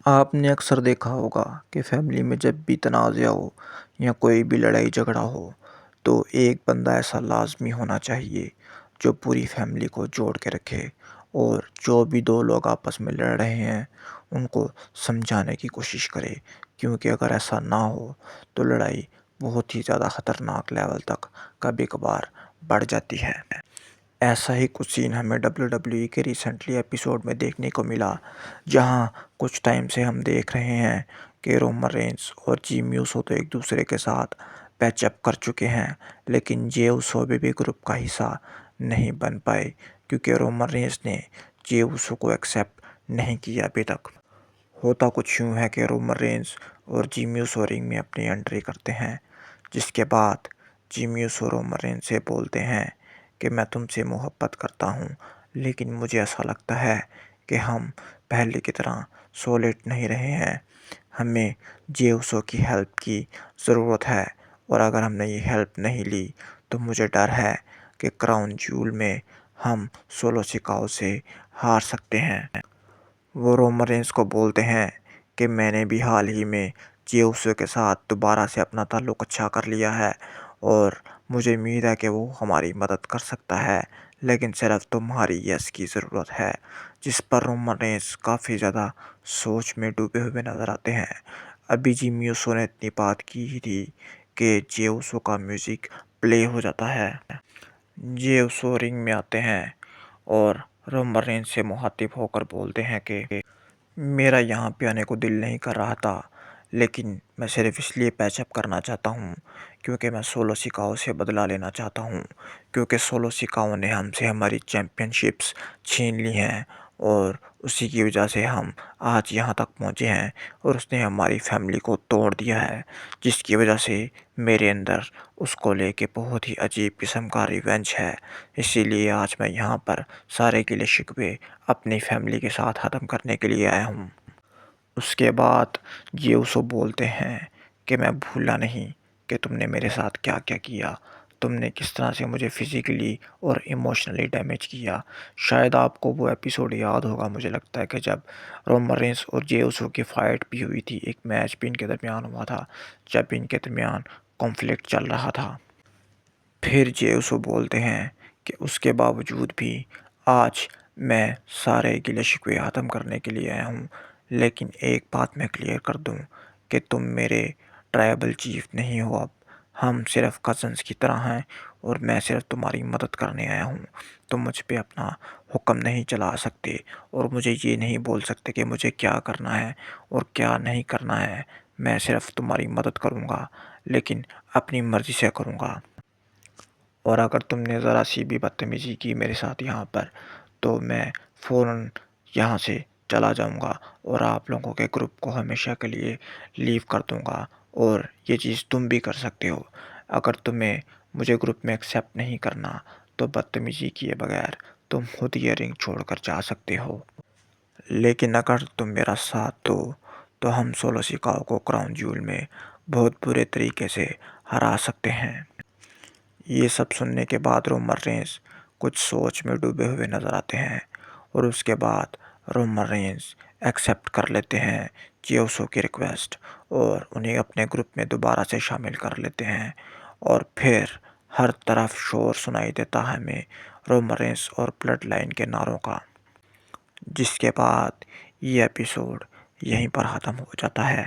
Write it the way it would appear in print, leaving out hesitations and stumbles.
آپ نے اکثر دیکھا ہوگا کہ فیملی میں جب بھی تنازع ہو یا کوئی بھی لڑائی جھگڑا ہو تو ایک بندہ ایسا لازمی ہونا چاہیے جو پوری فیملی کو جوڑ کے رکھے اور جو بھی دو لوگ آپس میں لڑ رہے ہیں ان کو سمجھانے کی کوشش کرے، کیونکہ اگر ایسا نہ ہو تو لڑائی بہت ہی زیادہ خطرناک لیول تک کبھی کبھار بڑھ جاتی ہے۔ ایسا ہی کچھ سین ہمیں WWE کے ریسنٹلی ایپیسوڈ میں دیکھنے کو ملا، جہاں کچھ ٹائم سے ہم دیکھ رہے ہیں کہ رومن رینز اور جیمی اوسو تو ایک دوسرے کے ساتھ پیچ اپ کر چکے ہیں، لیکن جے اوسو بھی گروپ کا حصہ نہیں بن پائے کیونکہ رومن رینز نے جے اوسو کو ایکسیپٹ نہیں کیا ابھی تک۔ ہوتا کچھ یوں ہے کہ رومن رینز اور جیمی اوسو رنگ میں اپنی انٹری کرتے ہیں، جس کے بعد جیمی اوسو رومن رینز سے بولتے ہیں کہ میں تم سے محبت کرتا ہوں، لیکن مجھے ایسا لگتا ہے کہ ہم پہلے کی طرح سولڈ نہیں رہے ہیں، ہمیں جے اوسو کی ہیلپ کی ضرورت ہے، اور اگر ہم نے یہ ہیلپ نہیں لی تو مجھے ڈر ہے کہ کراؤن جیول میں ہم سولو سکاؤ سے ہار سکتے ہیں۔ وہ رومن رینز کو بولتے ہیں کہ میں نے بھی حال ہی میں جے اوسو کے ساتھ دوبارہ سے اپنا تعلق اچھا کر لیا ہے اور مجھے امید ہے کہ وہ ہماری مدد کر سکتا ہے، لیکن صرف تمہاری یس کی ضرورت ہے، جس پر رومن رینز کافی زیادہ سوچ میں ڈوبے ہوئے نظر آتے ہیں۔ ابھی جیمی اوسو نے اتنی بات کی ہی تھی کہ جے اوسو کا میوزک پلے ہو جاتا ہے۔ جے اوسو رنگ میں آتے ہیں اور رومن رینز سے مخاطب ہو کر بولتے ہیں کہ میرا یہاں پہ آنے کو دل نہیں کر رہا تھا، لیکن میں صرف اس لیے پیچ اپ کرنا چاہتا ہوں کیونکہ میں سولو سکاؤ سے بدلہ لینا چاہتا ہوں، کیونکہ سولو سکاؤ نے ہم سے ہماری چیمپئن شپس چھین لی ہیں اور اسی کی وجہ سے ہم آج یہاں تک پہنچے ہیں، اور اس نے ہماری فیملی کو توڑ دیا ہے، جس کی وجہ سے میرے اندر اس کو لے کے بہت ہی عجیب قسم کا ریونج ہے۔ اسی لیے آج میں یہاں پر سارے گلے شکوے اپنی فیملی کے ساتھ ختم کرنے کے لیے آیا ہوں۔ اس کے بعد جے اوسو بولتے ہیں کہ میں بھولا نہیں کہ تم نے میرے ساتھ کیا کیا کیا، تم نے کس طرح سے مجھے فزیکلی اور ایموشنلی ڈیمیج کیا۔ شاید آپ کو وہ ایپیسوڈ یاد ہوگا، مجھے لگتا ہے کہ جب رومن رینز اور جے اوسو کی فائٹ بھی ہوئی تھی، ایک میچ بھی ان کے درمیان ہوا تھا جب ان کے درمیان کانفلکٹ چل رہا تھا۔ پھر جے اوسو بولتے ہیں کہ اس کے باوجود بھی آج میں سارے گلے شکوے ختم کرنے کے لیے آیا ہوں، لیکن ایک بات میں کلیئر کر دوں کہ تم میرے ٹرائبل چیف نہیں ہو، اب ہم صرف کزنز کی طرح ہیں اور میں صرف تمہاری مدد کرنے آیا ہوں۔ تم مجھ پہ اپنا حکم نہیں چلا سکتے اور مجھے یہ نہیں بول سکتے کہ مجھے کیا کرنا ہے اور کیا نہیں کرنا ہے، میں صرف تمہاری مدد کروں گا، لیکن اپنی مرضی سے کروں گا۔ اور اگر تم نے ذرا سی بھی بدتمیزی کی میرے ساتھ یہاں پر تو میں فوراً یہاں سے چلا جاؤں گا اور آپ لوگوں کے گروپ کو ہمیشہ کے لیے لیو کر دوں گا، اور یہ چیز تم بھی کر سکتے ہو۔ اگر تمہیں مجھے گروپ میں ایکسیپٹ نہیں کرنا تو بدتمیزی کیے بغیر تم خود یہ رنگ چھوڑ کر جا سکتے ہو، لیکن اگر تم میرا ساتھ دو تو ہم سولو سکاؤ کو کراؤن جیول میں بہت برے طریقے سے ہرا سکتے ہیں۔ یہ سب سننے کے بعد رومن رینز کچھ سوچ میں ڈوبے ہوئے نظر آتے ہیں، اور اس کے بعد رومن رینز ایکسیپٹ کر لیتے ہیں جے اوسو کی ریکویسٹ اور انہیں اپنے گروپ میں دوبارہ سے شامل کر لیتے ہیں، اور پھر ہر طرف شور سنائی دیتا ہے ہمیں رومن رینز اور بلڈ لائن کے نعروں کا، جس کے بعد یہ ایپیسوڈ یہیں پر ختم ہو جاتا ہے۔